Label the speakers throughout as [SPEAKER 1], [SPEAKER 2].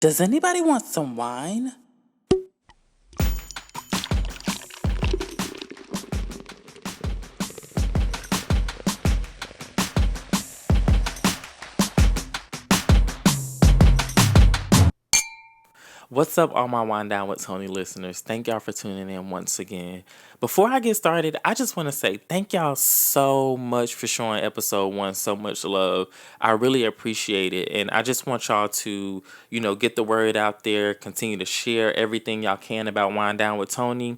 [SPEAKER 1] Does anybody want some wine? What's up, all my Wine Down with Toni listeners? Thank y'all for tuning in once again. Before I get started, I just want to say thank y'all so much for showing episode 1 so much love. I really appreciate it. And I just want y'all to, get the word out there, continue to share everything y'all can about Wine Down with Toni.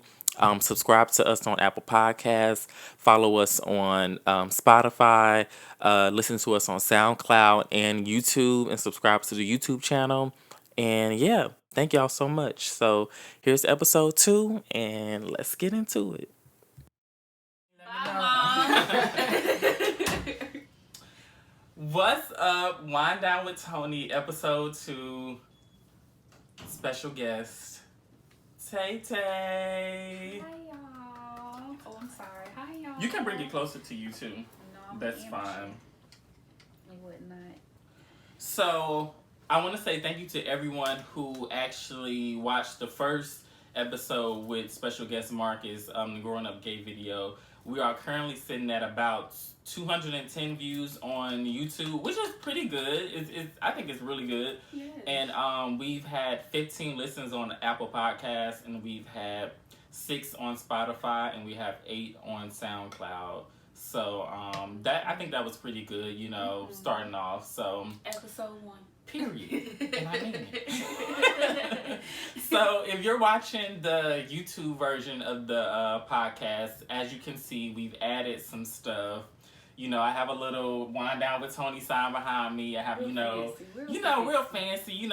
[SPEAKER 1] Subscribe to us on Apple Podcasts. Follow us on Spotify. Listen to us on SoundCloud and YouTube, and subscribe to the YouTube channel. And yeah, thank y'all so much. So here's episode 2, and let's get into it. What's up? Wine Down with Toni, episode 2. Special guest, Tay Tay.
[SPEAKER 2] Hi, y'all. Oh, I'm sorry. Hi, y'all.
[SPEAKER 1] You can bring it closer to you too.
[SPEAKER 2] No,
[SPEAKER 1] that's fine.
[SPEAKER 2] It would not.
[SPEAKER 1] So I want to say thank you to everyone who actually watched the first episode with special guest Marcus, the Growing Up Gay video. We are currently sitting at about 210 views on YouTube, which is pretty good. I think it's really good.
[SPEAKER 2] Yes.
[SPEAKER 1] And we've had 15 listens on Apple Podcasts, and we've had 6 on Spotify, and we have 8 on SoundCloud. So I think that was pretty good, starting off. So
[SPEAKER 2] episode 1.
[SPEAKER 1] Period. And I mean it. So if you're watching the YouTube version of the podcast, as you can see, we've added some stuff. I have a little Wine Down with Toni sign behind me. I have, real fancy,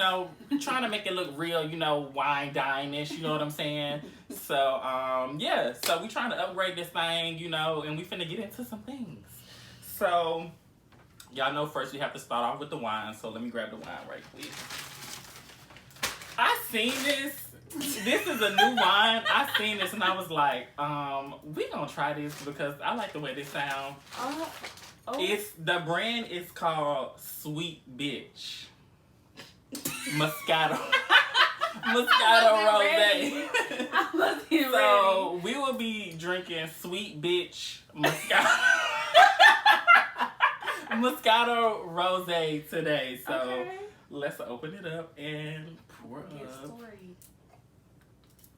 [SPEAKER 1] trying to make it look real, wine dine-ish, you know what I'm saying? So, so we trying to upgrade this thing, and we finna get into some things. So y'all know first we have to start off with the wine, so let me grab the wine right quick. I seen this. This is a new wine. I seen this and I was like, we gonna try this because I like the way this sound. The brand is called Sweet Bitch. Moscato. Moscato Rosé.
[SPEAKER 2] I wasn't ready.
[SPEAKER 1] So we will be drinking Sweet Bitch Moscato. Moscato Rosé today, so let's open it up and pour up.
[SPEAKER 2] Story.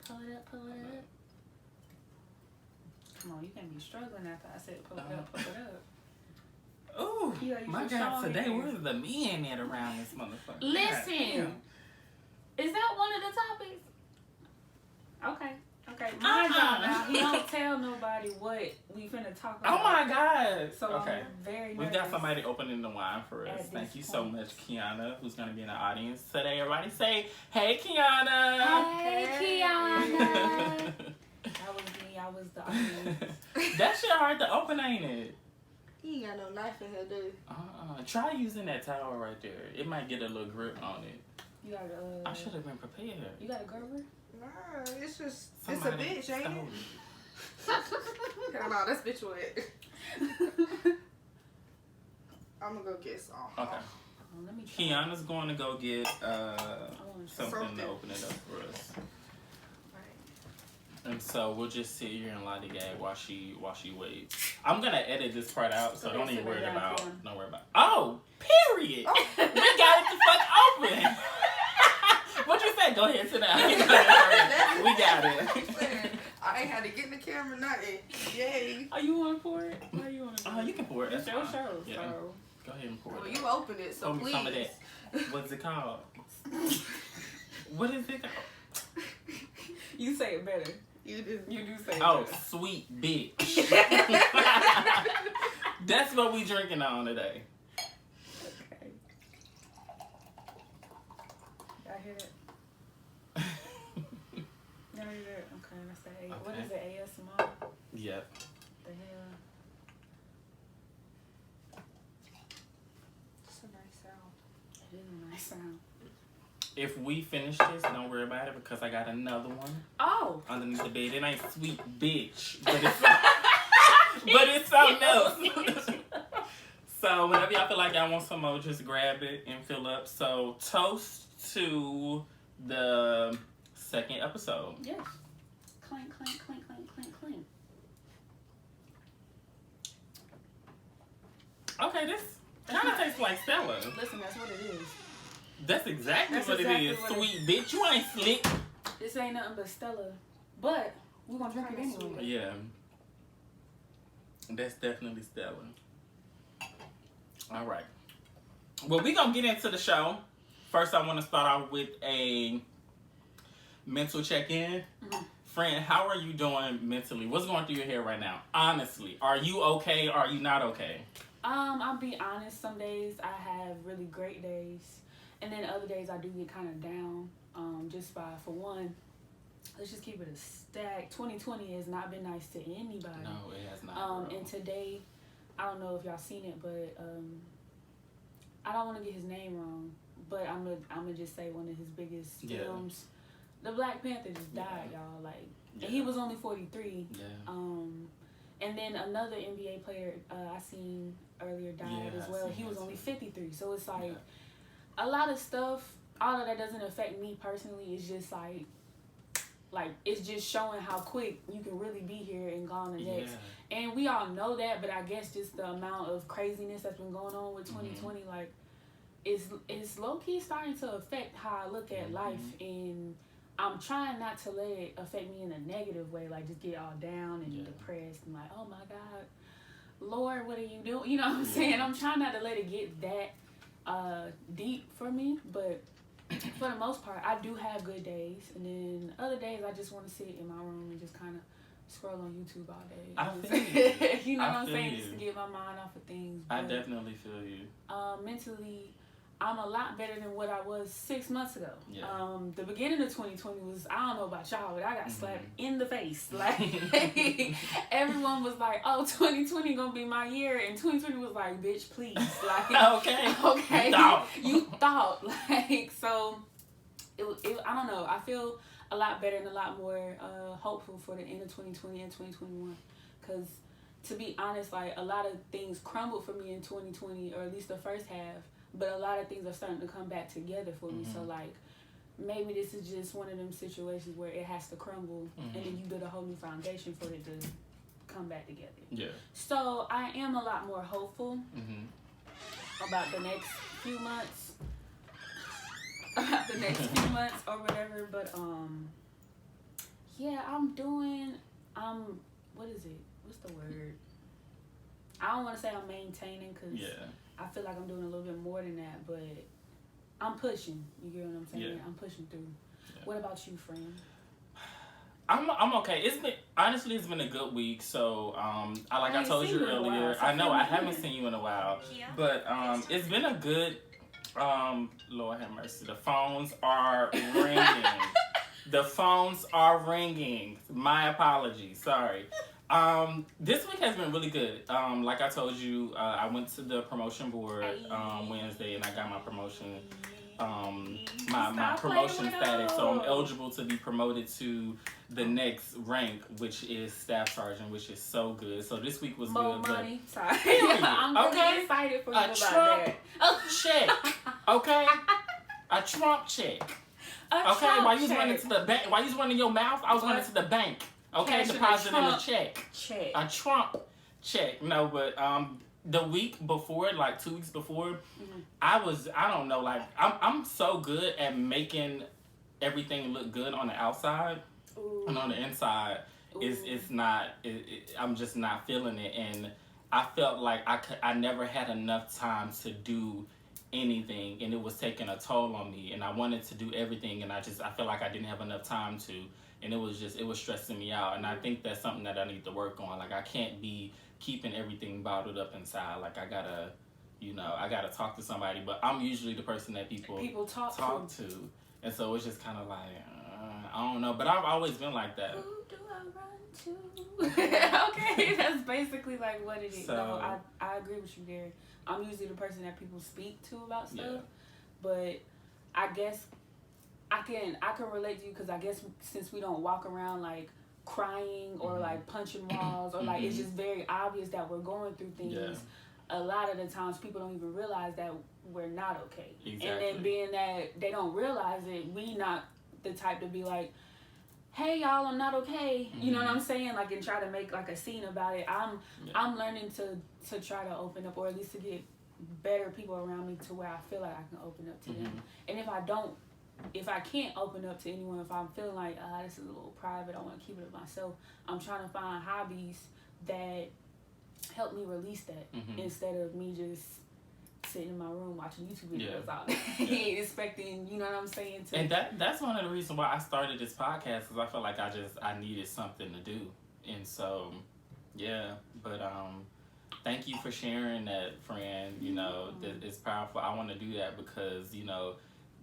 [SPEAKER 2] Pull it up. Come on, you can't be struggling after I said pull it up.
[SPEAKER 1] Oh, my God, today where's the men at around this motherfucker?
[SPEAKER 2] Listen, is that one of the topics? Okay. My God, now he don't tell nobody what we finna talk about.
[SPEAKER 1] Oh my God.
[SPEAKER 2] So
[SPEAKER 1] okay.
[SPEAKER 2] I'm very nervous.
[SPEAKER 1] We've got somebody opening the wine for us. Thank you so much, Kiana, who's gonna be in the audience today. Everybody say, hey, Kiana.
[SPEAKER 2] Hey. Kiana. That was me. I was the audience.
[SPEAKER 1] That shit hard to open, ain't it?
[SPEAKER 3] You ain't got no knife in here, dude.
[SPEAKER 1] Try using that towel right there. It might get a little grip on it.
[SPEAKER 2] You got
[SPEAKER 1] I should have been prepared.
[SPEAKER 2] You got a grubber?
[SPEAKER 3] Nah, it's just,
[SPEAKER 1] Somebody
[SPEAKER 3] it's a bitch, ain't
[SPEAKER 1] stole
[SPEAKER 3] it? Hell no, that's bitch wet. I'm gonna go get some.
[SPEAKER 1] Okay.
[SPEAKER 2] Let me try.
[SPEAKER 1] Kiana's going to go get something to open it up for us.
[SPEAKER 3] Right.
[SPEAKER 1] And so we'll just sit here and lollygag while she waits. I'm gonna edit this part out, so don't even worry about. Don't worry about. Oh, period. Oh. We got it the fuck open. What you say? Go ahead, sit down. We got it.
[SPEAKER 3] I ain't had to get in the camera, nothing. Yay.
[SPEAKER 2] Are you on for it? Why are you on it?
[SPEAKER 1] You can pour it. That's
[SPEAKER 2] your
[SPEAKER 1] fine.
[SPEAKER 2] show.
[SPEAKER 1] Yeah.
[SPEAKER 2] So.
[SPEAKER 1] Go ahead and pour
[SPEAKER 3] Well,
[SPEAKER 1] it.
[SPEAKER 3] you opened it, so
[SPEAKER 1] Pour me
[SPEAKER 3] please.
[SPEAKER 1] some of that. What's it called? What is it called?
[SPEAKER 2] You say it better.
[SPEAKER 3] You do
[SPEAKER 1] Oh,
[SPEAKER 3] say it better.
[SPEAKER 1] Sweet Bitch. That's what we drinking on today.
[SPEAKER 2] Okay. Y'all hear that? Y'all hear that? Okay, that's the A. What is it? ASMR?
[SPEAKER 1] Yep.
[SPEAKER 2] The hell?
[SPEAKER 3] It's a nice sound.
[SPEAKER 2] It is a nice sound.
[SPEAKER 1] If we finish this, don't worry about it because I got another one
[SPEAKER 2] Oh!
[SPEAKER 1] underneath the bed. It ain't Sweet Bitch, but it's something else. So whenever y'all feel like y'all want some more, just grab it and fill up. So toast to the second episode.
[SPEAKER 2] Yes. Clink, clink, clink, clink, clink, clink.
[SPEAKER 1] Okay, this kind of tastes like Stella.
[SPEAKER 2] Listen, that's what it is.
[SPEAKER 1] That's exactly
[SPEAKER 2] That's
[SPEAKER 1] what
[SPEAKER 2] exactly
[SPEAKER 1] it is.
[SPEAKER 2] what
[SPEAKER 1] Sweet bitch, you ain't slick.
[SPEAKER 2] This ain't nothing but Stella. But we're going to drink it anyway.
[SPEAKER 1] Yeah. That's definitely Stella. All right. Well, we're going to get into the show. First, I want to start off with a mental check-in.
[SPEAKER 2] Mm-hmm.
[SPEAKER 1] Friend, how are you doing mentally? What's going through your head right now? Honestly, are you okay or are you not okay?
[SPEAKER 2] I'll be honest. Some days I have really great days. And then other days I do get kind of down. Just by, for one, let's just keep it a stack. 2020 has not been nice to anybody.
[SPEAKER 1] No, it has not.
[SPEAKER 2] And today, I don't know if y'all seen it, but I don't want to get his name wrong, but I'm gonna just say one of his biggest films. The Black Panther just died, y'all. Like, and he was only 43.
[SPEAKER 1] Yeah.
[SPEAKER 2] And then another NBA player I seen earlier died as well. He was only 53. So it's like a lot of stuff. All of that doesn't affect me personally. It's just like it's just showing how quick you can really be here and gone the next. And we all know that, but I guess just the amount of craziness that's been going on with 2020, like it's low key starting to affect how I look at life, and I'm trying not to let it affect me in a negative way, like just get all down and depressed and like, oh my God, Lord, what are you doing? You know what I'm saying? I'm trying not to let it get that deep for me, but for the most part, I do have good days, and then other days I just want to sit in my room and just kind of scroll on YouTube all day.
[SPEAKER 1] I feel you.
[SPEAKER 2] You know what I'm saying? Just to get my mind off of things. But,
[SPEAKER 1] I definitely feel you.
[SPEAKER 2] Mentally, I'm a lot better than what I was 6 months ago.
[SPEAKER 1] Yeah.
[SPEAKER 2] The beginning of 2020 was, I don't know about y'all, but I got slapped in the face. Like, everyone was like, oh, 2020 gonna be my year, and 2020 was like, bitch, please. Like, okay. You thought. Like, so, it I don't know. I feel a lot better and a lot more hopeful for the end of 2020 and 2021. Because, to be honest, like, a lot of things crumbled for me in 2020, or at least the first half. But a lot of things are starting to come back together for me. So, like, maybe this is just one of them situations where it has to crumble, and then you build a whole new foundation for it to come back together. Yeah. So, I am a lot more hopeful about the next few months. Or whatever. But, yeah, what is it? What's the word? I don't want to say I'm maintaining, because I feel like I'm doing a little bit more than that, but I'm pushing. You get what I'm saying? Yeah. I'm pushing through. Yeah. What about you, friend?
[SPEAKER 1] I'm okay. It's been a good week. So I told you earlier, I know I haven't seen you in a while, but it's been a good. Lord have mercy. The phones are ringing. The phones are ringing. My apologies. Sorry. This week has been really good. Like I told you, I went to the promotion board Wednesday, and I got my promotion, my promotion status. So I'm eligible to be promoted to the next rank, which is staff sergeant, which is so good. So this week was
[SPEAKER 2] more
[SPEAKER 1] good.
[SPEAKER 2] Money. Sorry, I'm really excited for you about that.
[SPEAKER 1] Check, okay? A Trump check. Okay, while you was running to the bank, while you was running your mouth, I was running to the bank. Okay, depositing a check. A Trump check. No, but the week before, like 2 weeks before, I don't know, like I'm so good at making everything look good on the outside. Ooh. And on the inside, it's not. I'm just not feeling it, and I felt like I never had enough time to do anything, and it was taking a toll on me, and I wanted to do everything, and I felt like I didn't have enough time to. And it was stressing me out. And I think that's something that I need to work on. Like, I can't be keeping everything bottled up inside. Like, I gotta talk to somebody. But I'm usually the person that people talk to. And so it's just kind of like, I don't know. But I've always been like that.
[SPEAKER 2] Who do I run to? Okay, that's basically like what it is. So, no, I agree with you there. I'm usually the person that people speak to about stuff. Yeah. But I guess I can relate to you, because I guess since we don't walk around like crying or like punching walls or like it's just very obvious that we're going through things. A lot of the times people don't even realize that we're not okay.
[SPEAKER 1] Exactly.
[SPEAKER 2] And then being that they don't realize it, we not the type to be like, hey y'all, I'm not okay. You know what I'm saying? Like, and try to make like a scene about it. I'm learning to try to open up, or at least to get better people around me to where I feel like I can open up to them. And if I can't open up to anyone, if I'm feeling like this is a little private, I want to keep it to myself, I'm trying to find hobbies that help me release that instead of me just sitting in my room watching YouTube videos all day, expecting, you know what I'm saying?
[SPEAKER 1] And that's one of the reasons why I started this podcast, because I felt like I needed something to do. And so, but thank you for sharing that, friend. You know, it's powerful. I want to do that because, you know,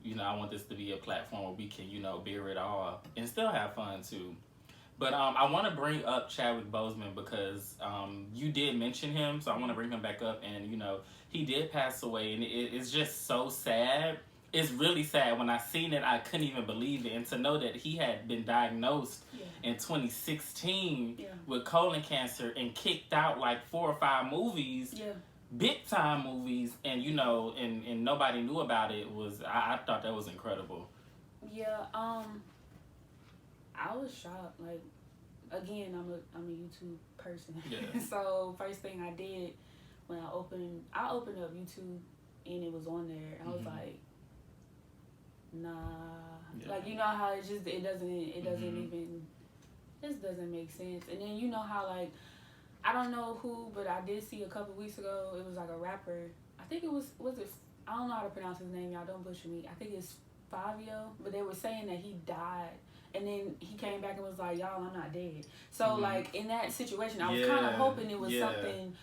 [SPEAKER 1] I want this to be a platform where we can, you know, bear it all and still have fun too. But I want to bring up Chadwick Boseman because you did mention him, so I want to bring him back up. And, you know, he did pass away, and it's just so sad. It's really sad. When I seen it, I couldn't even believe it. And to know that he had been diagnosed in 2016 with colon cancer and kicked out like 4 or 5 movies, big time movies, and, you know, and nobody knew about it, I thought that was incredible.
[SPEAKER 2] Yeah, I was shocked. Like, again, I'm a YouTube person. So first thing I did when I opened up YouTube and it was on there, I was like, nah. Like, you know how it doesn't even, this doesn't make sense. And then you know how, like, I don't know who, but I did see a couple weeks ago, it was like a rapper. I think it was it, I don't know how to pronounce his name, y'all don't butcher me. I think it's Fabio, but they were saying that he died. And then he came back and was like, y'all, I'm not dead. So, like, in that situation, I was kind of hoping it was something,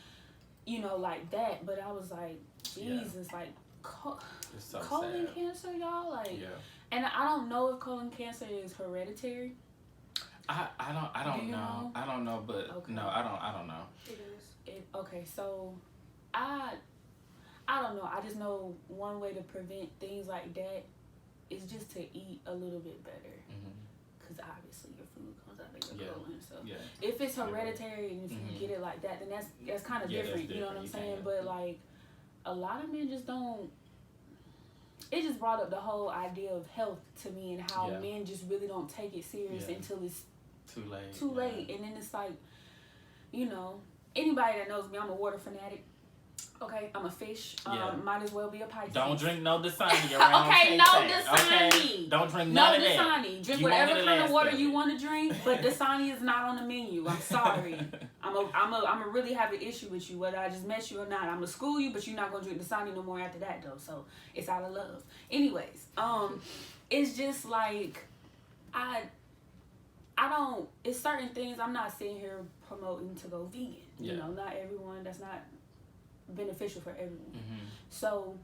[SPEAKER 2] you know, like that. But I was like, Jesus, like, colon cancer, y'all? Like, and I don't know if colon cancer is hereditary.
[SPEAKER 1] I don't know. I don't know, but no, I don't know.
[SPEAKER 3] It is.
[SPEAKER 2] Okay, so I don't know. I just know one way to prevent things like that is just to eat a little bit better. Because obviously your food comes out of your colon. So if it's hereditary and if you get it like that, then that's kind of different. You know what I'm saying? But like a lot of men just don't. It just brought up the whole idea of health to me and how men just really don't take it serious until it's too late. And then it's like, you know, anybody that knows me, I'm a water fanatic. Okay, I'm a fish. Might as well be a Pisces.
[SPEAKER 1] Don't drink no Dasani around
[SPEAKER 2] Dasani.
[SPEAKER 1] Okay? Don't drink none of that.
[SPEAKER 2] Dasani. Drink whatever kind of water you want to drink, but Dasani is not on the menu. I'm sorry. I'm a really have an issue with you, whether I just met you or not. I'm gonna school you, but you're not gonna drink Dasani no more after that though. So it's out of love. Anyways, it's just like I don't. It's certain things I'm not sitting here promoting to go vegan. You know, not everyone. That's not beneficial for everyone. So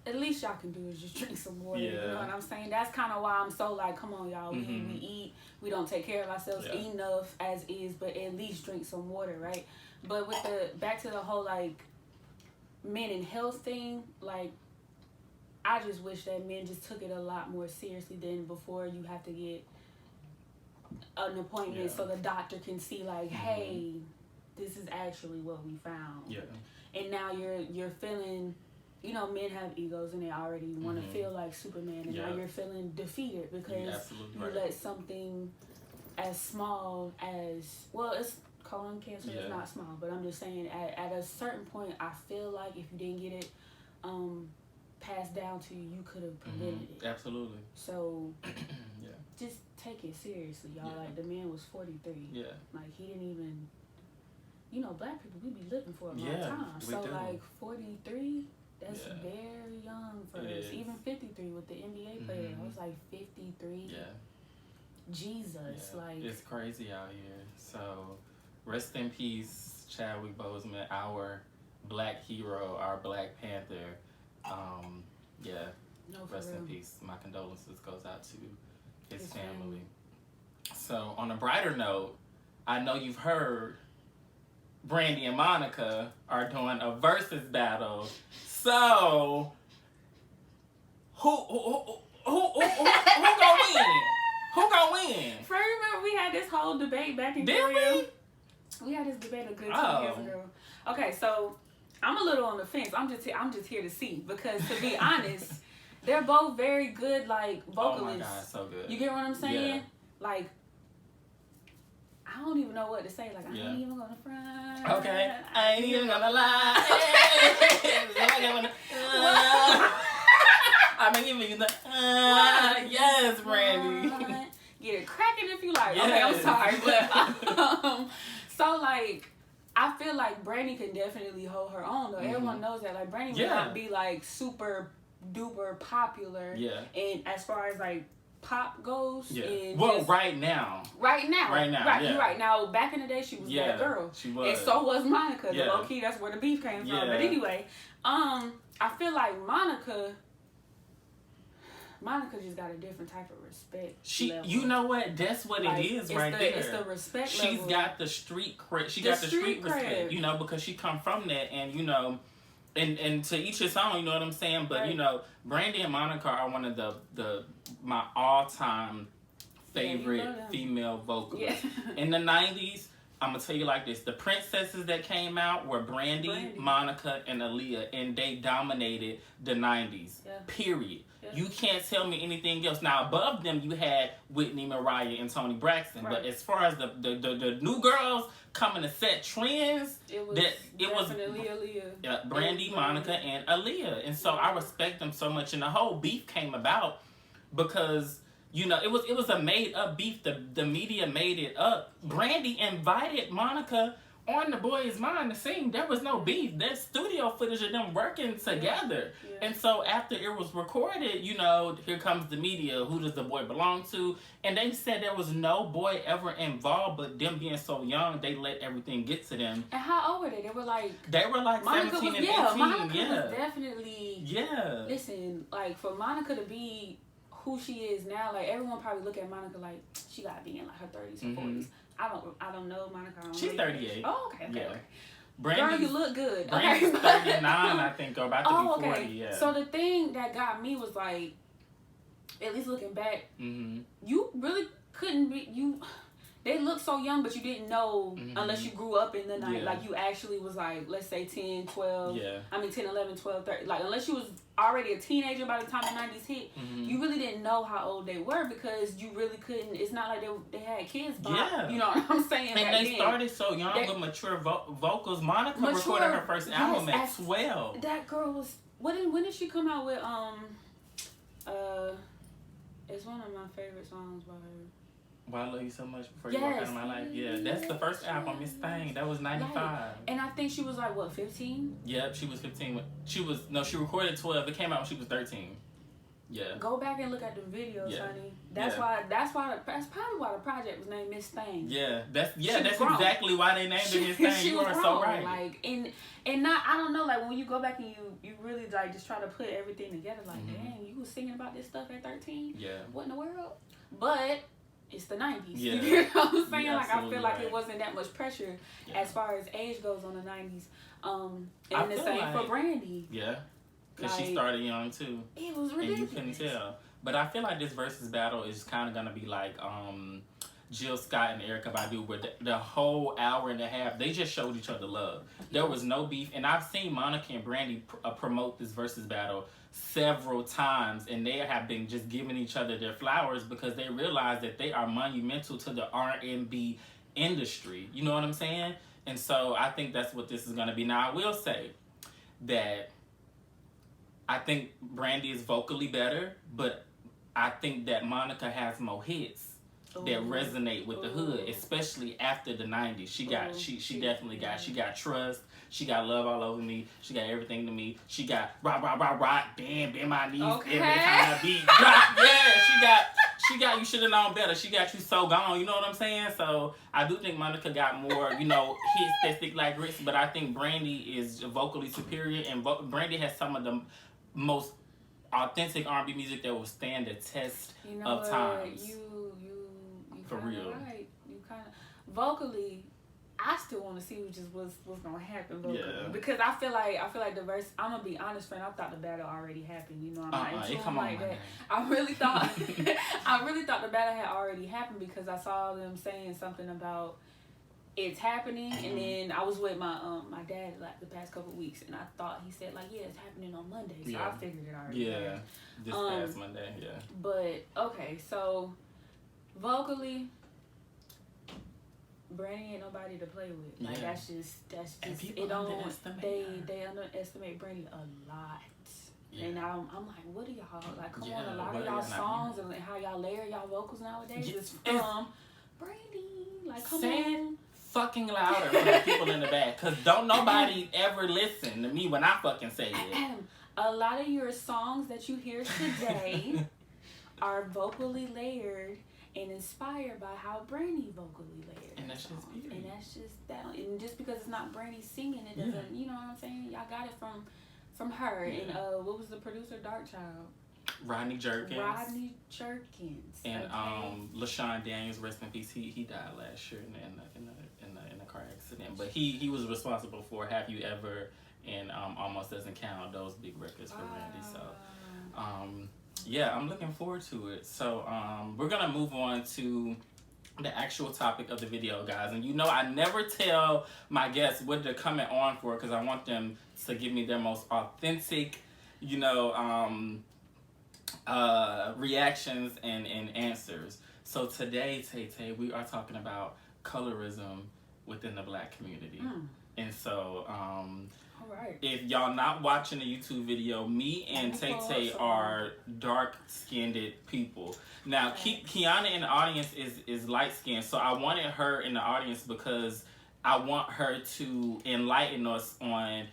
[SPEAKER 2] at least y'all can do is just drink some water. You know what I'm saying? That's kind of why I'm so like, come on y'all, we eat, we don't take care of ourselves enough as is, but at least drink some water, right? But with back to the whole like men and health thing, like I just wish that men just took it a lot more seriously than before you have to get an appointment so the doctor can see like, hey, this is actually what we found. And now you're feeling, you know, men have egos and they already want to feel like Superman, and now you're feeling defeated because you let something as small as, well, it's colon cancer is not small, but I'm just saying at a certain point, I feel like if you didn't get it passed down to you, you could have prevented it.
[SPEAKER 1] Absolutely.
[SPEAKER 2] So just take it seriously, y'all. Like the man was 43. Like he didn't even. You know, black people, we be living for a long time. So, like, 43, that's very young for us. Even 53 with the NBA player. I was like, 53? Jesus, like...
[SPEAKER 1] It's crazy out here. So, rest in peace, Chadwick Boseman, our black hero, our Black Panther. Rest in peace. My condolences goes out to his family. So, on a brighter note, I know you've heard... Brandy and Monica are doing a versus battle. So, who gonna win? Who gonna win?
[SPEAKER 2] Fred, remember we had this whole debate back in Korea?
[SPEAKER 1] Did we?
[SPEAKER 2] We had this debate a good 2 years ago. Okay, so I'm a little on the fence. I'm just here to see, because to be honest, they're both very good, like, vocalists.
[SPEAKER 1] Oh my God, so good.
[SPEAKER 2] You get what I'm saying?
[SPEAKER 1] Yeah.
[SPEAKER 2] Like, I don't even know what to say. Like, I ain't even gonna front.
[SPEAKER 1] Okay. I ain't even gonna lie. I'm gonna give you the yes, Brandy.
[SPEAKER 2] Get it cracking if you like.
[SPEAKER 1] Yes.
[SPEAKER 2] Okay, I'm sorry, but so like, I feel like Brandy can definitely hold her own though. Everyone knows that. Like, Brandy would not be like super duper popular.
[SPEAKER 1] Yeah.
[SPEAKER 2] And as far as like pop goes,
[SPEAKER 1] well, right now,
[SPEAKER 2] right,
[SPEAKER 1] yeah.
[SPEAKER 2] you're right. Now, back in the day, she was that girl.
[SPEAKER 1] She was,
[SPEAKER 2] and so was Monica. The low key, that's where the beef came from. But anyway, I feel like Monica just got a different type of respect. Level.
[SPEAKER 1] You know what? That's what it is right there.
[SPEAKER 2] It's the respect
[SPEAKER 1] She's
[SPEAKER 2] level.
[SPEAKER 1] got the street cred. She got the street respect, you know, because she come from that, and you know, and to each his own, you know what I'm saying? But you know, Brandy and Monica are one of my all-time favorite female vocalists. In the 90s, I'm gonna tell you like this: the princesses that came out were Brandy, Monica, and Aaliyah, and they dominated the 90s. Period. You can't tell me anything else. Now, above them, you had Whitney, Mariah, and Toni Braxton. But as far as the new girls coming to set trends, it was
[SPEAKER 2] definitely Aaliyah.
[SPEAKER 1] Brandy, Monica, and Aaliyah. And so I respect them so much. And the whole beef came about because, you know, it was a made up beef. The media made it up. Brandy invited Monica on The Boy Is Mine to sing. There was no beef. There's studio footage of them working together. And so after it was recorded, you know, here comes the media. Who does the boy belong to? And they said there was no boy ever involved, but them being so young, they let everything get to them.
[SPEAKER 2] And how old were they? They were like Monica
[SPEAKER 1] 17
[SPEAKER 2] was,
[SPEAKER 1] and 18.
[SPEAKER 2] Monica was definitely.
[SPEAKER 1] Yeah.
[SPEAKER 2] Listen, like, for Monica to be who she is now, like, everyone probably look at Monica like she gotta be in like her 30s or 40s. I don't know Monica.
[SPEAKER 1] She's 38.
[SPEAKER 2] Oh, okay.
[SPEAKER 1] Brandy's,
[SPEAKER 2] girl, you look good.
[SPEAKER 1] Brandy's 39, I think, or about to be 40. Yeah.
[SPEAKER 2] So the thing that got me was like, at least looking back, you really couldn't be you. They look so young, but you didn't know unless you grew up in the night. Like, you actually was like, let's say 10, 12. I mean 10, 11, 12, 13. Like, unless you was already a teenager by the time the 90s hit, you really didn't know how old they were, because you really couldn't. It's not like they had kids by, you know what I'm saying?
[SPEAKER 1] And they started so young with mature vocals. Monica recorded her first album at 12.
[SPEAKER 2] That girl was, when did she come out with, it's one of my favorite songs by her.
[SPEAKER 1] Why I Love You So Much Before You Walk Out of My Life. Yeah, that's the first album, Miss Thing. That was 95.
[SPEAKER 2] Right. And I think she was like, what, 15?
[SPEAKER 1] Yep, she was 15. She recorded 12. It came out when she was 13. Yeah.
[SPEAKER 2] Go back and look at the videos, honey. That's probably why the project was named Miss Thing.
[SPEAKER 1] Yeah, that's exactly why they named it Miss Thing. You are so right.
[SPEAKER 2] Like, and not, I don't know, like, when you go back and you really like just try to put everything together, like, dang, you was singing about this stuff at 13?
[SPEAKER 1] Yeah.
[SPEAKER 2] What in the world? But it's the 90s.
[SPEAKER 1] Yeah.
[SPEAKER 2] You know what I'm saying? Like, I feel like
[SPEAKER 1] right.
[SPEAKER 2] it wasn't that much pressure as far as age goes on the 90s. And the same for Brandy.
[SPEAKER 1] Yeah. Because she started young too.
[SPEAKER 2] It was ridiculous.
[SPEAKER 1] And you couldn't tell. But I feel like this versus battle is kind of going to be like Jill Scott and Erykah Badu, where the whole hour and a half, they just showed each other love. There was no beef. And I've seen Monica and Brandy promote this versus battle several times, and they have been just giving each other their flowers because they realize that they are monumental to the R&B industry. You know what I'm saying? And so I think that's what this is going to be. Now, I will say that I think Brandy is vocally better, but I think that Monica has more hits that resonate with the hood, especially after the 90s. She definitely got, she got Trust, she got Love All Over Me, she got Everything to Me, she got Rock, bend my knees, every time I beat drop. Yeah, she got You Should Have Known Better. She got You So Gone. You know what I'm saying? So I do think Monica got more, hits that stick like grits, but I think Brandy is vocally superior, and Brandy has some of the most authentic R&B music that will stand the test of times.
[SPEAKER 2] You
[SPEAKER 1] for real.
[SPEAKER 2] Right. You kind of vocally. I still want to see what's gonna happen vocally, because I feel like the verse. I'm gonna be honest, friend. I thought the battle already happened. You know, I'm not into them like that. Man. I really thought the battle had already happened because I saw them saying something about it's happening. And then I was with my my dad like the past couple of weeks, and I thought he said like, yeah, it's happening on Monday, so I figured it already.
[SPEAKER 1] Yeah, this past Monday. Yeah.
[SPEAKER 2] But okay, so vocally, Brandy ain't nobody to play with. Like that's just it. Don't they underestimate Brandy a lot. Yeah. And I'm like, what are y'all like? Come on, a lot of y'all songs and how y'all layer y'all vocals nowadays is from Brandy. Like, come on.
[SPEAKER 1] Fucking louder for the people in the back, cause don't nobody ever listen to me when I fucking say it.
[SPEAKER 2] A lot of your songs that you hear today are vocally layered and inspired by how Brandy vocally layered.
[SPEAKER 1] And that's just beauty.
[SPEAKER 2] And that's just that. And just because it's not Brandy singing, it doesn't. You know what I'm saying? Y'all got it from her. Yeah. And what was the producer? Darkchild.
[SPEAKER 1] Rodney Jerkins.
[SPEAKER 2] And
[SPEAKER 1] LaShawn Daniels, rest in peace. He died last year in a car accident. But he was responsible for Have You Ever and Almost Doesn't Count, those big records for Randy. So yeah, I'm looking forward to it. So we're gonna move on to the actual topic of the video, guys. And I never tell my guests what they're coming on for, because I want them to give me their most authentic, reactions and answers. So today, Tay, we are talking about colorism within the Black community. And so
[SPEAKER 2] right.
[SPEAKER 1] If y'all not watching the YouTube video, me and Tay are dark-skinned people. Now, Kiana in the audience is light-skinned, so I wanted her in the audience because I want her to enlighten us on,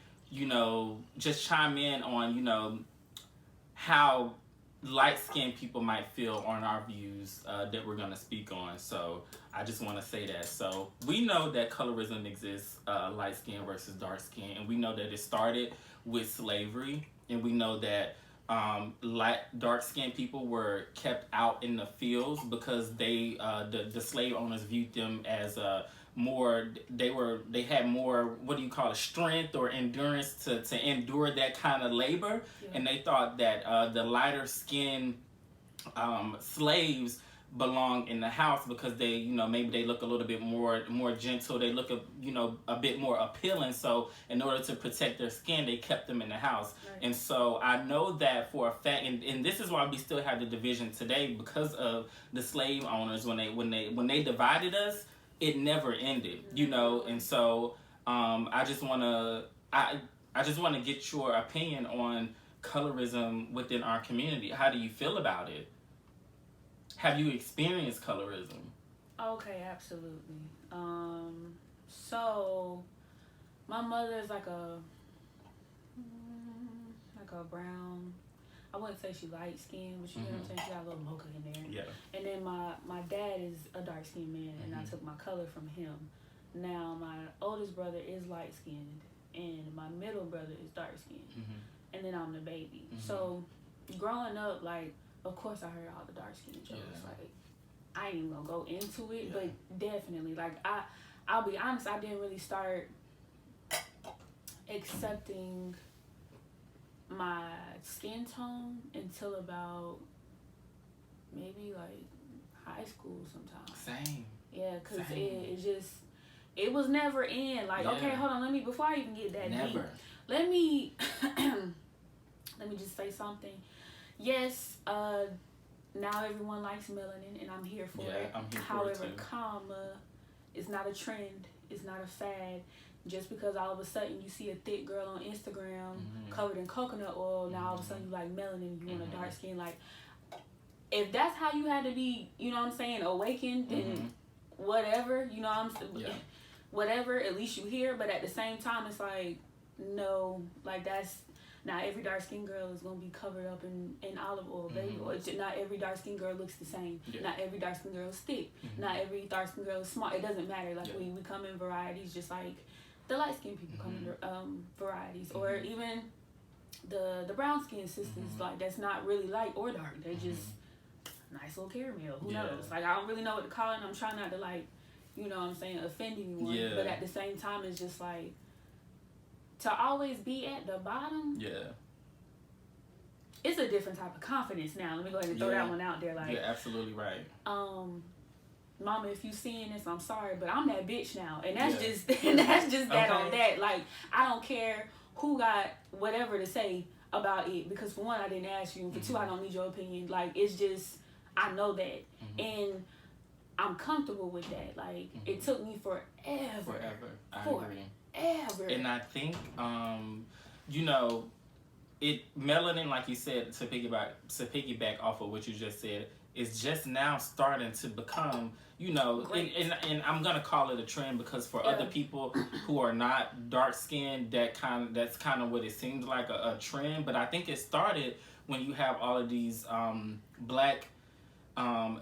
[SPEAKER 1] just chime in on, how light-skinned people might feel on our views that we're going to speak on. So I just want to say that. So we know that colorism exists, light skin versus dark skin, and we know that it started with slavery, and we know that dark skinned people were kept out in the fields because they the slave owners viewed them as they had more, strength or endurance to endure that kind of labor. And they thought that the lighter skinned slaves belong in the house because they, maybe they look a little bit more gentle, they look a bit more appealing, so in order to protect their skin they kept them in the house. Right. And so I know that for a fact, and this is why we still have the division today, because of the slave owners. When they divided us, it never ended, and so I just want to get your opinion on colorism within our community. How do you feel about it? Have you experienced colorism?
[SPEAKER 2] Okay, absolutely. So my mother is like a brown. I wouldn't say she light skinned, but you know what I'm saying. She got a little mocha in there.
[SPEAKER 1] Yeah.
[SPEAKER 2] And then my dad is a dark skinned man, and I took my color from him. Now my oldest brother is light skinned, and my middle brother is dark skinned, and then I'm the baby. So growing up, like, of course I heard all the dark skinned jokes. Yeah. Like, I ain't even gonna go into it, but definitely, like, I'll be honest, I didn't really start accepting my skin tone until about maybe like high school sometimes.
[SPEAKER 1] Same.
[SPEAKER 2] Yeah, because it was never in. Like, okay, hold on, before I even get that deep, let me just say something. Yes, now everyone likes melanin, and I'm here for it.
[SPEAKER 1] I'm here
[SPEAKER 2] However,
[SPEAKER 1] for it too.
[SPEAKER 2] It's not a trend. It's not a fad. Just because all of a sudden you see a thick girl on Instagram covered in coconut oil, now all of a sudden you like melanin, you want a dark skin. Like, if that's how you had to be, you know what I'm saying, awakened, then whatever, you know what I'm saying, whatever, at least you here. But at the same time, it's like, no, like, that's not every dark skinned girl is gonna be covered up in olive oil, baby oil. Not every dark skinned girl looks the same. Not every dark skinned girl is thick. Not every dark skinned girl is smart. It doesn't matter. Like, we come in varieties, just like the light skinned people come in varieties, or even the brown skinned sisters, like, that's not really light or dark. They're just nice little caramel. Who knows? Like, I don't really know what to call it, and I'm trying not to, like, you know what I'm saying, offend anyone. But at the same time, it's just like, to always be at the bottom, it's a different type of confidence now. Let me go ahead and throw that one out there. Like,
[SPEAKER 1] you're absolutely right.
[SPEAKER 2] Mama, if you seeing this, I'm sorry, but I'm that bitch now. And that's just that on that. Like, I don't care who got whatever to say about it, because for one, I didn't ask you, and for two, I don't need your opinion. Like, it's just, I know that. And I'm comfortable with that. Like, it took me forever.
[SPEAKER 1] I agree. And I think, you know, melanin, like you said, to piggyback off of what you just said, is just now starting to become, you know, and I'm gonna call it a trend, because for other people who are not dark skinned, that's kind of what it seems like, a trend. But I think it started when you have all of these black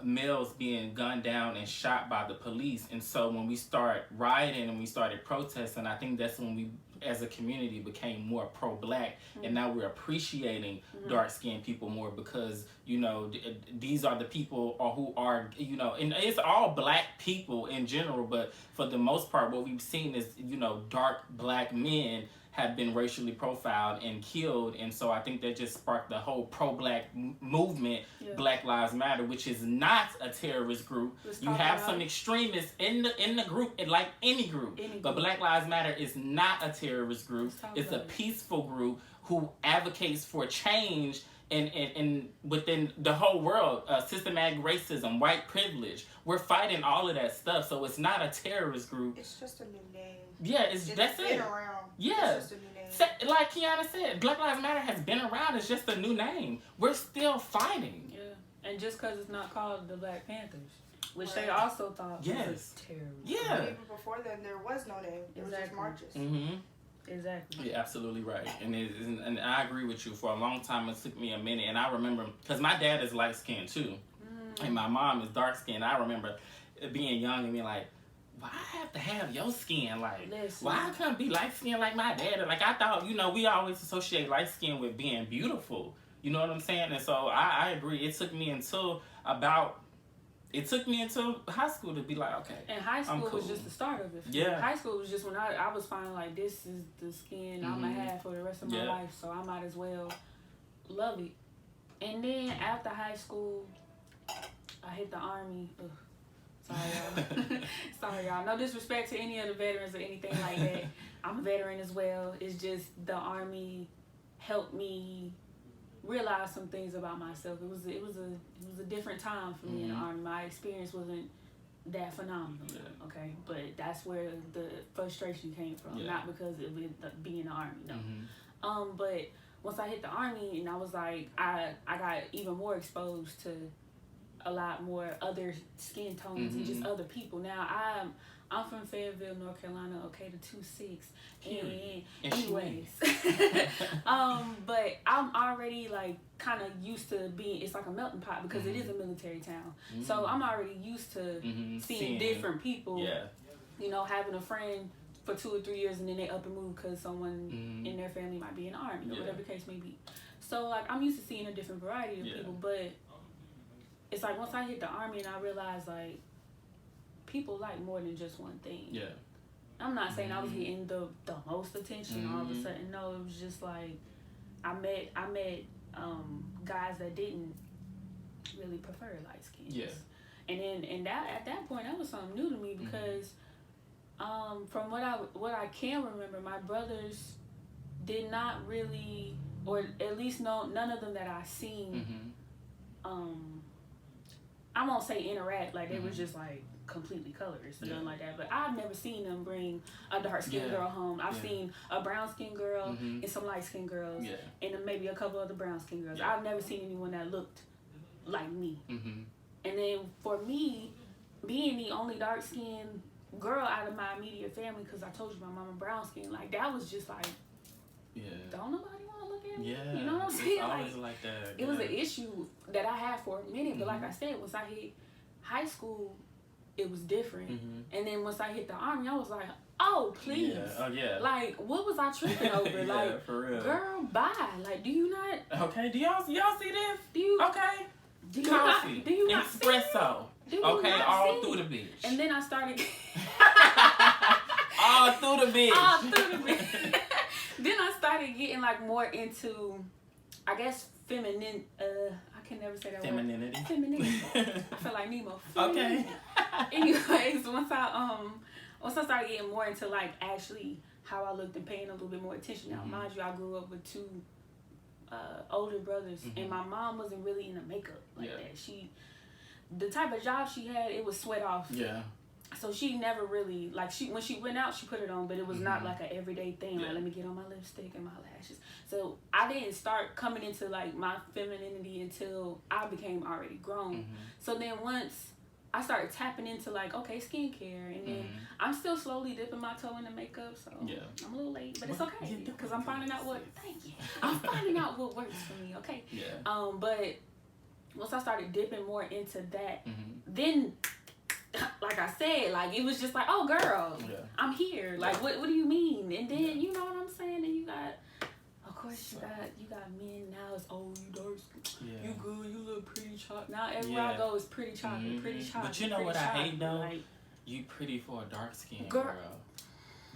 [SPEAKER 1] males being gunned down and shot by the police. And so when we start rioting and we started protesting, I think that's when we as a community became more pro-black, and now we're appreciating dark-skinned people more, because, you know, these are the people who are, you know, and it's all black people in general, but for the most part, what we've seen is, you know, dark black men have been racially profiled and killed. And so I think that just sparked the whole pro-black movement, Black Lives Matter, which is not a terrorist group. You have some extremists in the group, and like any group. But Black Lives Matter is not a terrorist group. It's a peaceful group who advocates for change and within the whole world. Systematic racism, white privilege. We're fighting all of that stuff. So it's not a terrorist group.
[SPEAKER 3] It's just a new name.
[SPEAKER 1] Yeah, that's
[SPEAKER 3] been
[SPEAKER 1] it.
[SPEAKER 3] Around.
[SPEAKER 1] Yeah.
[SPEAKER 3] It's just a new name.
[SPEAKER 1] Like Kiana said, Black Lives Matter has been around. It's just a new name. We're still fighting.
[SPEAKER 2] Yeah, and just because it's not called the Black Panthers, which they also thought was terrorist.
[SPEAKER 1] Yeah.
[SPEAKER 3] Even before then, there was no name. It was just marches.
[SPEAKER 2] Exactly.
[SPEAKER 1] You're absolutely right. And I agree with you. For a long time, it took me a minute. And I remember, because my dad is light-skinned too, and my mom is dark-skinned. I remember being young and being like, why I have to have your skin? Like, why I couldn't be light-skinned like my dad? Like, I thought, you know, we always associate light-skin with being beautiful. You know what I'm saying? And so I agree. It took me until high school to be like, okay.
[SPEAKER 2] And high school was just the start of it.
[SPEAKER 1] Yeah.
[SPEAKER 2] High school was just when I was finally like, this is the skin I'm going to have for the rest of my life, so I might as well love it. And then after high school, I hit the Army. Ugh. Sorry, y'all. No disrespect to any of the veterans or anything like that. I'm a veteran as well. It's just the Army helped me realize some things about myself. It was a different time for me in the Army. My experience wasn't that phenomenal. Okay, but that's where the frustration came from. Not because of it being in the Army. No. But once I hit the Army, and I was like, I got even more exposed to a lot more other skin tones and just other people. Now I'm from Fayetteville, North Carolina. Okay, the 2-6. And anyways, but I'm already like kind of used to being. It's like a melting pot because it is a military town. So I'm already used to seeing different people. Yeah. You know, having a friend for 2 or 3 years and then they up and move because someone in their family might be in the Army or whatever the case may be. So like I'm used to seeing a different variety of people, but it's like once I hit the Army and I realized like people like more than just one thing. Yeah. I'm not saying I was getting the most attention all of a sudden. No, it was just like I met guys that didn't really prefer light skins. Yeah. And that at that point that was something new to me because from what I can remember, my brothers did not really, or at least none of them that I seen I won't say interact, like they were just like completely colorist or nothing like that, but I've never seen them bring a dark skinned girl home. I've seen a brown skinned girl and some light skinned girls and maybe a couple other brown skinned girls. I've never seen anyone that looked like me. And then for me, being the only dark skinned girl out of my immediate family, because I told you my mama brown skin, like that was just like, don't nobody want to look at me. You know what I'm saying?
[SPEAKER 1] Always like that.
[SPEAKER 2] It was an issue that I had for a minute, but like I said, once I hit high school, it was different. And then once I hit the Army, I was like, oh please. Like, what was I tripping over? Like,
[SPEAKER 1] for real.
[SPEAKER 2] Girl, bye. Like, do you not?
[SPEAKER 1] Okay, do y'all see this?
[SPEAKER 2] Do you?
[SPEAKER 1] Okay.
[SPEAKER 2] Do you
[SPEAKER 1] Coffee.
[SPEAKER 2] Not, do you not
[SPEAKER 1] espresso. Okay, all through the bitch.
[SPEAKER 2] And then I started.
[SPEAKER 1] all through the bitch.
[SPEAKER 2] All through the bitch. Then I started getting like more into, I guess, feminine. I can never say that
[SPEAKER 1] Femininity.
[SPEAKER 2] word. Femininity. I feel like Nemo.
[SPEAKER 1] Okay.
[SPEAKER 2] anyways, once I started getting more into like actually how I looked and paying a little bit more attention. Now, mind you, I grew up with two older brothers, and my mom wasn't really into makeup like that. The type of job she had, it was sweat off. Yeah. So she never really, like, when she went out, she put it on, but it was not like an everyday thing. Like, let me get on my lipstick and my lashes. So I didn't start coming into like my femininity until I became already grown. So then once I started tapping into like, okay, skincare, and then I'm still slowly dipping my toe into makeup, so I'm a little late, but it's okay because I'm finding out I'm finding out what works for me. Okay. Yeah. But once I started dipping more into that, then, like I said, like it was just like, oh girl, I'm here. Like what do you mean? And then you know what I'm saying? And you got, of course, you got men now. It's you dark, you good, you look pretty chocolate. Now everywhere I go is pretty chocolate, pretty chocolate.
[SPEAKER 1] But you know what I hate though? Like, you pretty for a dark skin girl.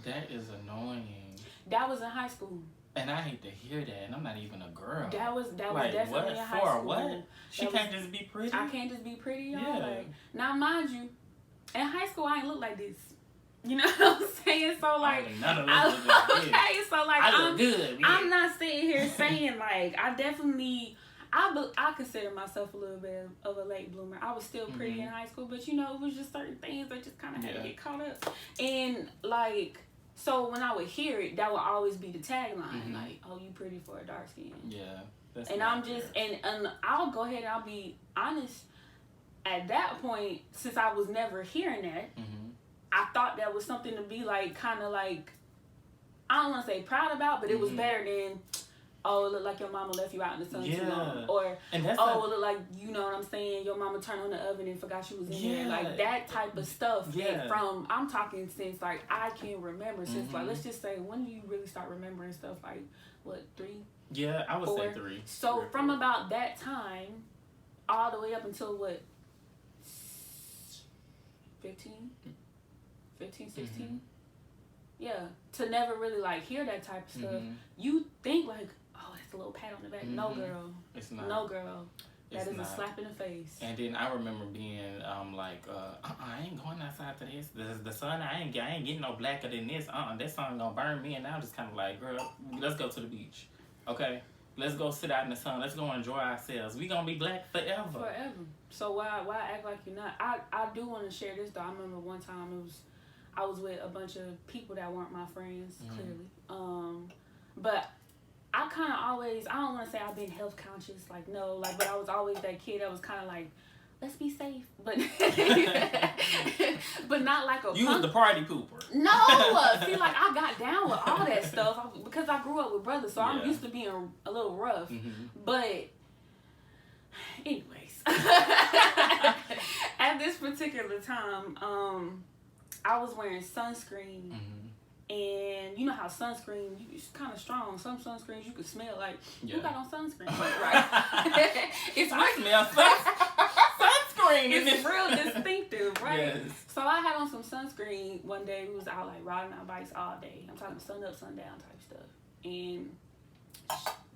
[SPEAKER 1] That is annoying.
[SPEAKER 2] That was in high school.
[SPEAKER 1] And I hate to hear that, and I'm not even a girl.
[SPEAKER 2] That was definitely in high school.
[SPEAKER 1] What? She can't just be pretty?
[SPEAKER 2] I can't just be pretty, y'all. Yeah. Like, now, mind you, in high school, I ain't look like this. You know what I'm saying? So, like,
[SPEAKER 1] none of us look like this.
[SPEAKER 2] Okay, so, like,
[SPEAKER 1] I look good. Yeah.
[SPEAKER 2] I'm not sitting here saying, like, I definitely, I consider myself a little bit of a late bloomer. I was still pretty in high school, but, you know, it was just certain things that just kind of had to get caught up. And, like, so when I would hear it, that would always be the tagline, like, oh, you pretty for a dark skin.
[SPEAKER 1] Yeah.
[SPEAKER 2] And I'm just, and I'll go ahead and I'll be honest, at that point, since I was never hearing that, I thought that was something to be like, kind of like, I don't want to say proud about, but it was better than, oh, it look like your mama left you out in the sun too long. Or, it look like, you know what I'm saying, your mama turned on the oven and forgot she was in there. Like, that type of stuff. Yeah. From, I'm talking since, like, I can remember. Since, like, let's just say, when do you really start remembering stuff? Like, what, 3?
[SPEAKER 1] Yeah, I would
[SPEAKER 2] 4?
[SPEAKER 1] Say 3.
[SPEAKER 2] So, from about that time, all the way up until, what, 15, 16? Yeah. To never really, like, hear that type of stuff. You think, like, oh, that's a little pat on the back. No, girl.
[SPEAKER 1] It's not.
[SPEAKER 2] No, girl. That is a slap in the face.
[SPEAKER 1] And then I remember being like, I ain't going outside to this. The sun, I ain't getting no blacker than this. That sun gonna burn me. And I'm just kind of like, girl, let's go to the beach. Okay? Let's go sit out in the sun. Let's go enjoy ourselves. We gonna be black forever.
[SPEAKER 2] Forever. So why act like you're not? I do want to share this though. I remember one time I was with a bunch of people that weren't my friends, clearly. But I kind of always, I don't want to say I've been health conscious, like, no, like, but I was always that kid that was kind of like, let's be safe, but but not like a
[SPEAKER 1] You was the party pooper.
[SPEAKER 2] No, see, like, I got down with all that stuff because I grew up with brothers, so I'm used to being a little rough. But anyways, at this particular time, I was wearing sunscreen. And you know how sunscreen, it's kind of strong. Some sunscreens you can smell like, who got on sunscreen? Right? It's
[SPEAKER 1] I smell sunscreen.
[SPEAKER 2] It's real distinctive, right? Yes. So I had on some sunscreen one day. We was out like riding our bikes all day. I'm talking sun up, sundown type stuff. And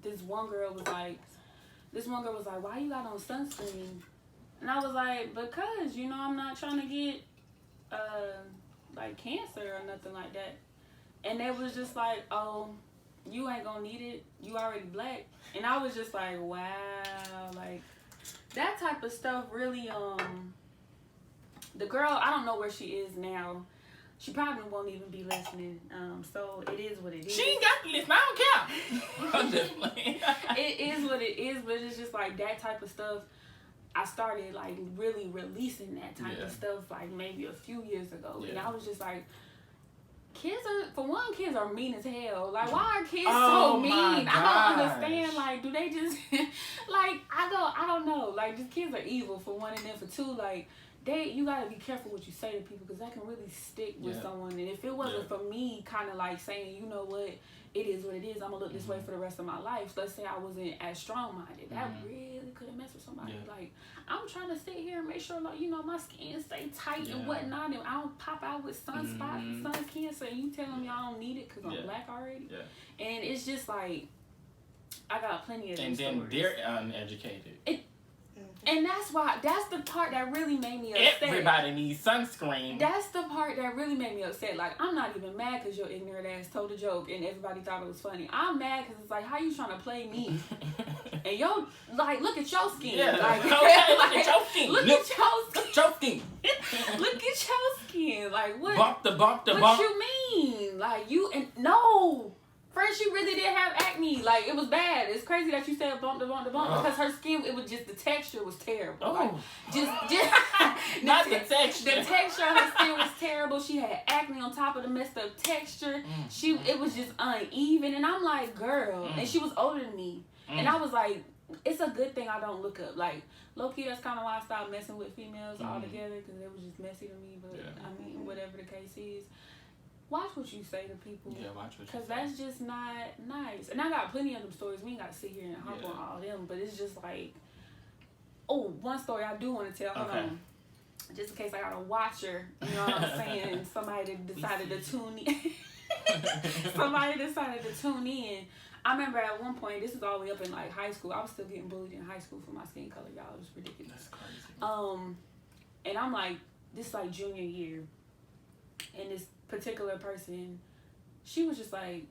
[SPEAKER 2] this one girl was like, why you got on sunscreen? And I was like, because, you know, I'm not trying to get like cancer or nothing like that. And they was just like, oh, you ain't gonna need it. You already black. And I was just like, wow. Like, that type of stuff really, the girl, I don't know where she is now. She probably won't even be listening. So it is what it is.
[SPEAKER 1] She ain't got to listen. I don't care. I'm just playing.
[SPEAKER 2] It is what it is, but it's just like that type of stuff. I started like really releasing that type of stuff like maybe a few years ago. And I was just like, kids are mean as hell. Like, why are kids so mean? I don't understand. Like, do they just like, I don't know. Like, just kids are evil for one, and then for two, like, you gotta be careful what you say to people because that can really stick with someone. And if it wasn't for me kind of like saying, you know what, it is what it is, I'm gonna look this way for the rest of my life. Let's say I wasn't as strong-minded. That really could have messed with somebody. Like, I'm trying to sit here and make sure, like, you know, my skin stay tight and whatnot, and I don't pop out with sunspots and sun cancer, and you telling me I don't need it because I'm black already. And it's just like, I got plenty of
[SPEAKER 1] and then
[SPEAKER 2] stories.
[SPEAKER 1] They're uneducated.
[SPEAKER 2] And that's the part that really made me upset.
[SPEAKER 1] Everybody needs sunscreen.
[SPEAKER 2] That's the part that really made me upset. Like, I'm not even mad because your ignorant ass told a joke and everybody thought it was funny. I'm mad because it's like, how you trying to play me? And yo, like, look at your skin.
[SPEAKER 1] Yeah,
[SPEAKER 2] like,
[SPEAKER 1] okay, look at your skin.
[SPEAKER 2] Look at your skin.
[SPEAKER 1] Look at your skin.
[SPEAKER 2] Look at your skin. Like, what?
[SPEAKER 1] Bump.
[SPEAKER 2] What you mean? Like, no. First, she really did have acne. Like, it was bad. It's crazy that you said bump because her skin, it was just, the texture was terrible.
[SPEAKER 1] Oh.
[SPEAKER 2] Like, just
[SPEAKER 1] not the texture.
[SPEAKER 2] The texture of her skin was terrible. She had acne on top of the messed up texture. It was just uneven. And I'm like, girl. And she was older than me. And I was like, it's a good thing I don't look up. Like, low-key, that's kind of why I stopped messing with females altogether, because it was just messy to me. But, I mean, whatever the case is. Watch what you say to people.
[SPEAKER 1] Yeah, watch what you say.
[SPEAKER 2] Because that's just not nice. And I got plenty of them stories. We ain't got to sit here and hop on all of them. But it's just like... Oh, one story I do want to tell. Hold on. Just in case I got a watcher. You know what I'm saying? Somebody decided to tune in. Somebody decided to tune in. I remember at one point, this is all the way up in like high school. I was still getting bullied in high school for my skin color, y'all. It was ridiculous.
[SPEAKER 1] That's crazy.
[SPEAKER 2] And I'm like, this is like junior year. And this particular person, she was just like,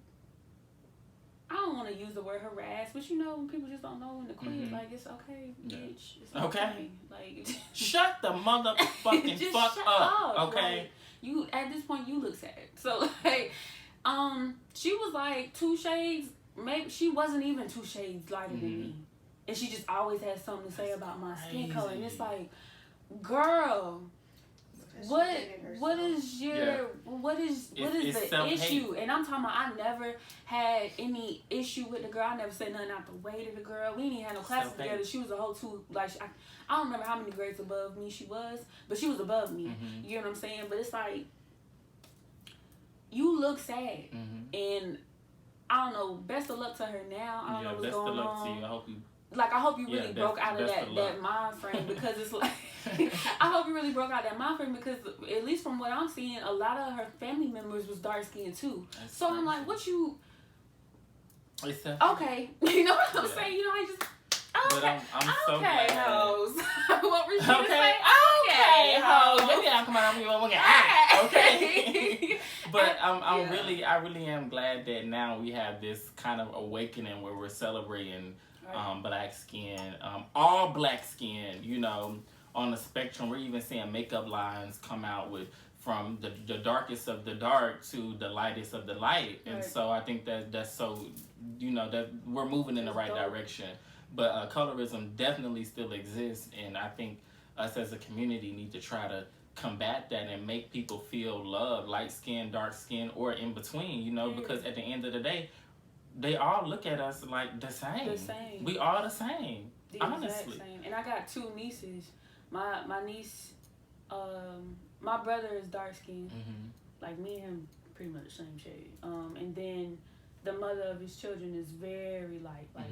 [SPEAKER 2] I don't want to use the word harass, but you know, people just don't know when to quit. Like, it's okay, bitch. It's okay. Like,
[SPEAKER 1] shut the motherfucking fuck up. Okay.
[SPEAKER 2] Like, you at this point, you look sad. So like, she was like 2 shades. Maybe she wasn't even 2 shades lighter than me, and she just always had something to say about my skin color. And it's like, girl. What is the issue? And I'm talking about, I never had any issue with the girl. I never said nothing out the way to the girl. We didn't even have no classes together. She was a whole 2, like, I don't remember how many grades above me she was, but she was above me. You know what I'm saying? But it's like, you look sad. And I don't know, best of luck to her now. I don't know what's going on. Best of luck to you. I hope you really broke out of that mind frame, because it's like, I hope you really broke out that mind frame, because at least from what I'm seeing, a lot of her family members was dark skinned too. That's so crazy. I'm like, what you... Okay. You know what I'm saying? You know, I just... Okay. But I'm so glad. Hoes. What were you going to say? Okay, hoes.
[SPEAKER 1] Maybe I'll come out of here. Okay. But I really am glad that now we have this kind of awakening where we're celebrating black skin, all black skin, you know, on the spectrum. We're even seeing makeup lines come out with from the darkest of the dark to the lightest of the light. And so I think that's so, you know, that we're moving in the right direction. But colorism definitely still exists, and I think us as a community need to try to combat that and make people feel love, light skin, dark skin, or in between, you know, because at the end of the day, they all look at us like the same.
[SPEAKER 2] The same.
[SPEAKER 1] We all the same. Honestly.
[SPEAKER 2] Same. And I got 2 nieces. My niece, my brother is dark skinned. Like me and him, pretty much the same shade. And then the mother of his children is very light. Like,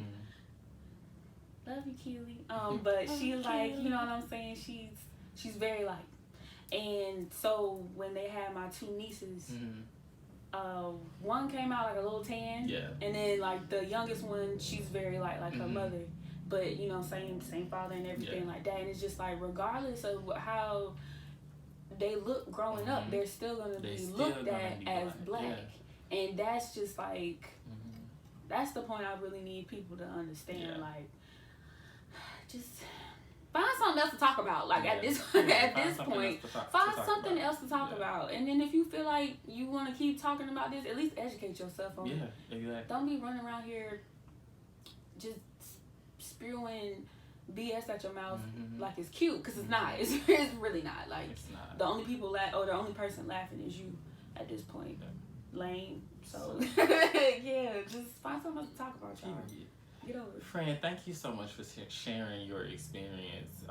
[SPEAKER 2] love you, Keely. But she's like, you know what I'm saying? She's very light. And so when they had my 2 nieces, one came out like a little tan, and then like the youngest one, she's very light, like her mother, but you know, same father and everything like that. And it's just like, regardless of how they look growing up, they're still gonna be looked at as black, and that's just like, that's the point I really need people to understand. Like, just find something else to talk about. Like at this point, find something else to talk about. And then if you feel like you want to keep talking about this, at least educate yourself on it.
[SPEAKER 1] Exactly.
[SPEAKER 2] Don't be running around here just spewing BS at your mouth like it's cute, because it's not. It's really not. Like, it's not. The only people the only person laughing is you at this point. Lame. So just find something else to talk about, y'all. Get over it.
[SPEAKER 1] Friend, thank you so much for sharing your experience.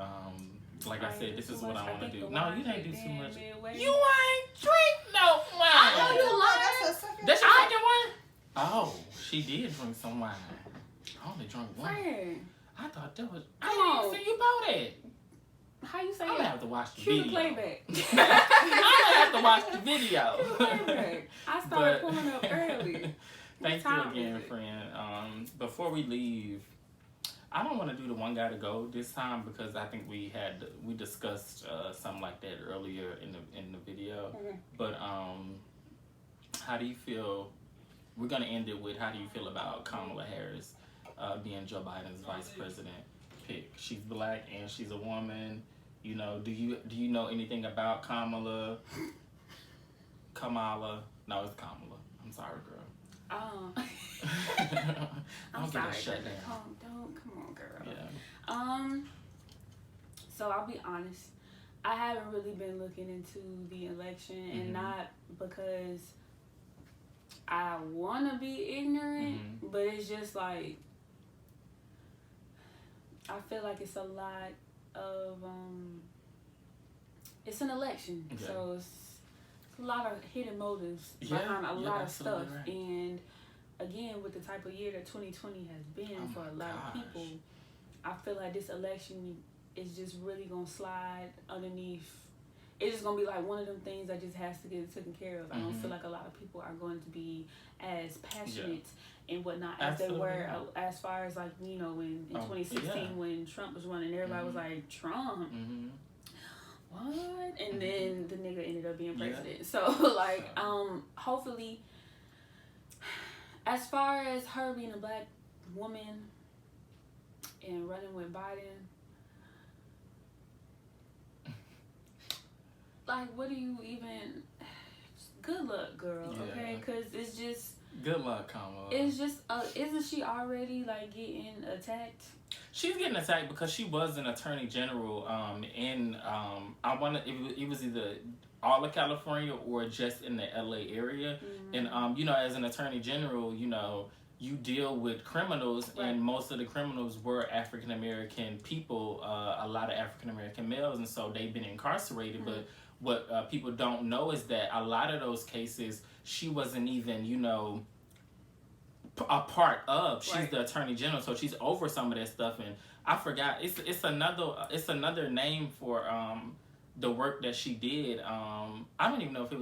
[SPEAKER 1] Like I said, this is what I want to do. No, you didn't do too much. You ain't drink no wine.
[SPEAKER 2] I know you lying.
[SPEAKER 1] That's your second one? Oh, she did drink some wine. I only drank one.
[SPEAKER 2] Friend.
[SPEAKER 1] I thought that was... I didn't see you bought it.
[SPEAKER 2] How you say
[SPEAKER 1] I'm
[SPEAKER 2] it?
[SPEAKER 1] going to have to watch the video.
[SPEAKER 2] Cue the playback.
[SPEAKER 1] I'm going to have to watch the video.
[SPEAKER 2] Cue the playback. I started pulling up early.
[SPEAKER 1] Thank you again, friend. Before we leave, I don't want to do the one guy to go this time because I think we discussed something like that earlier in the video.
[SPEAKER 2] Mm-hmm.
[SPEAKER 1] But how do you feel? We're gonna end it with how do you feel about Kamala Harris being Joe Biden's vice president pick? She's black and she's a woman. You know, do you know anything about Kamala? No, it's Kamala. I'm sorry, girl.
[SPEAKER 2] I'm sorry.
[SPEAKER 1] Shut down.
[SPEAKER 2] Come on, girl.
[SPEAKER 1] Yeah.
[SPEAKER 2] So I'll be honest. I haven't really been looking into the election, and not because I want to be ignorant, but it's just like I feel like it's a lot of it's an election, so it's a lot of hidden motives behind a lot of stuff. Right. And again, with the type of year that 2020 has been for a lot of people, I feel like this election is just really gonna slide underneath. It's just gonna be like one of them things that just has to get taken care of. I don't feel like a lot of people are going to be as passionate and whatnot as they were as far as like, you know, in 2016 when Trump was running, everybody was like, Trump. What? And then the nigga ended up being president. So like, hopefully, as far as her being a black woman and running with Biden, like, what do you even? Good luck, girl. Okay, because it's just.
[SPEAKER 1] Good luck, Kamala.
[SPEAKER 2] It's just, isn't she already like getting attacked?
[SPEAKER 1] She's getting attacked because she was an attorney general it was either all of California or just in the LA area. And you know, as an attorney general, you know, you deal with criminals, and most of the criminals were African American people, a lot of African American males, and so they've been incarcerated. But what people don't know is that a lot of those cases she wasn't even, you know, a part of. She's the attorney general, so she's over some of that stuff. And I forgot, it's another name for the work that she did. I don't even know if I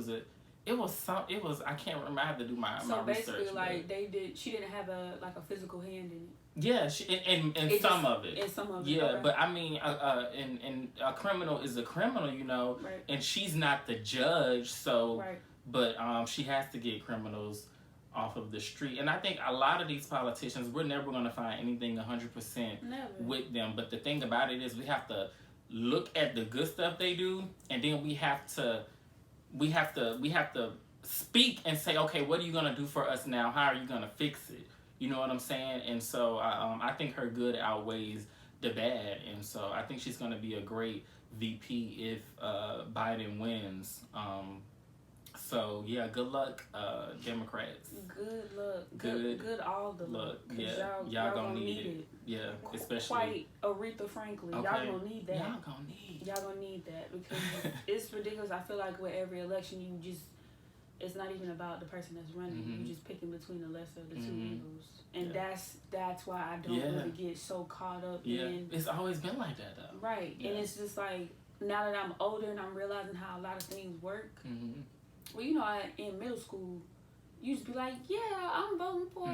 [SPEAKER 1] can't remember. I have to do my research. So basically, like
[SPEAKER 2] she didn't have a physical hand in it.
[SPEAKER 1] Yeah, in some of it.
[SPEAKER 2] In some of it.
[SPEAKER 1] Yeah,
[SPEAKER 2] okay.
[SPEAKER 1] But I mean, and a criminal is a criminal, you know, and she's not the judge, so. But she has to get criminals off of the street. And I think a lot of these politicians, we're never going to find anything 100% with them. But the thing about it is we have to look at the good stuff they do, and then we have to speak and say, okay, what are you going to do for us now? How are you going to fix it? You know what I'm saying? And so I think her good outweighs the bad. And so I think she's going to be a great VP if Biden wins. So yeah, good luck, Democrats.
[SPEAKER 2] Good luck. Good all the luck.
[SPEAKER 1] Yeah, y'all gonna need it. Yeah, especially
[SPEAKER 2] quite Aretha Franklin.
[SPEAKER 1] Okay.
[SPEAKER 2] Y'all gonna need that.
[SPEAKER 1] Y'all gonna need
[SPEAKER 2] that because it's ridiculous. I feel like with every election, it's not even about the person that's running. You just picking between the lesser of the two evils, and that's why I don't really get so caught up in.
[SPEAKER 1] It's always been like that though.
[SPEAKER 2] Right, and it's just like now that I'm older and I'm realizing how a lot of things work. Well, you know, in middle school, you just be like, yeah, I'm voting for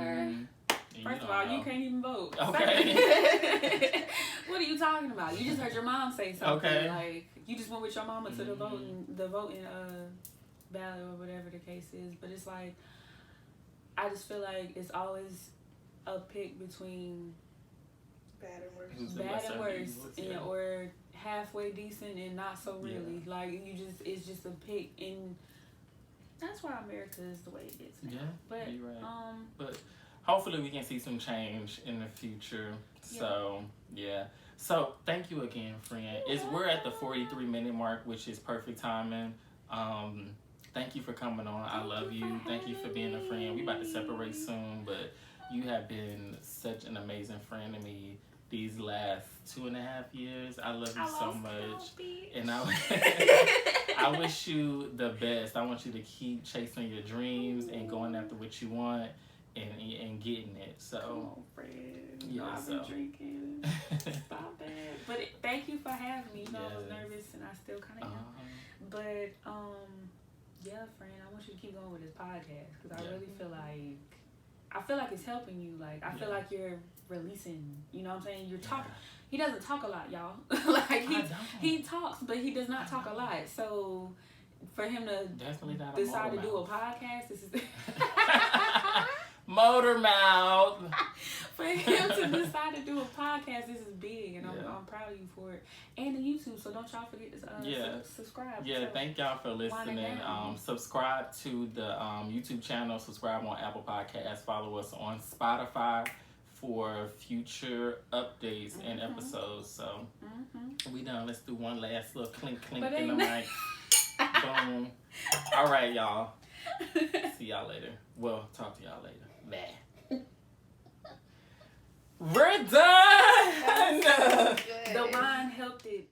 [SPEAKER 2] First of all, you can't even vote.
[SPEAKER 1] Okay.
[SPEAKER 2] What are you talking about? You just heard your mom say something.
[SPEAKER 1] Okay.
[SPEAKER 2] Like, you just went with your mama to the voting ballot or whatever the case is. But it's like, I just feel like it's always a pick between
[SPEAKER 3] bad and worse.
[SPEAKER 2] Or halfway decent and not so really. Yeah. Like, it's just a pick. And that's why America is the way it is now.
[SPEAKER 1] Yeah,
[SPEAKER 2] but
[SPEAKER 1] you're right. But hopefully we can see some change in the future. So yeah. So thank you again, friend. We're at the 43-minute mark, which is perfect timing. Thank you for coming on. I love you. Thank you for being a friend. We about to separate soon, but you have been such an amazing friend to me these last 2.5 years. I love you so much. And I wish you the best. I want you to keep chasing your dreams and going after what you want and getting it. So,
[SPEAKER 2] come on, friend.
[SPEAKER 1] Yeah,
[SPEAKER 2] I've been drinking. Stop it. But thank you for having me. You know, I was nervous and I still kind of am. But yeah, friend, I want you to keep going with this podcast because I really feel like it's helping you. Like I feel like you're releasing. You know what I'm saying? You're talking. He doesn't talk a lot, y'all. Like he talks, but he does not talk a lot. So for him to decide to do a podcast, this is
[SPEAKER 1] motor mouth.
[SPEAKER 2] For him to decide to do a podcast, this is big, and I'm proud of you for it. And the YouTube, so don't y'all forget to subscribe.
[SPEAKER 1] Yeah,
[SPEAKER 2] so,
[SPEAKER 1] thank y'all for listening. Subscribe to the YouTube channel. Subscribe on Apple Podcasts. Follow us on Spotify for future updates and episodes. So we done. Let's do one last little clink in the mic. Boom. All right, y'all. See y'all later. Well, talk to y'all later. Bye. We're done.
[SPEAKER 2] The wine helped it.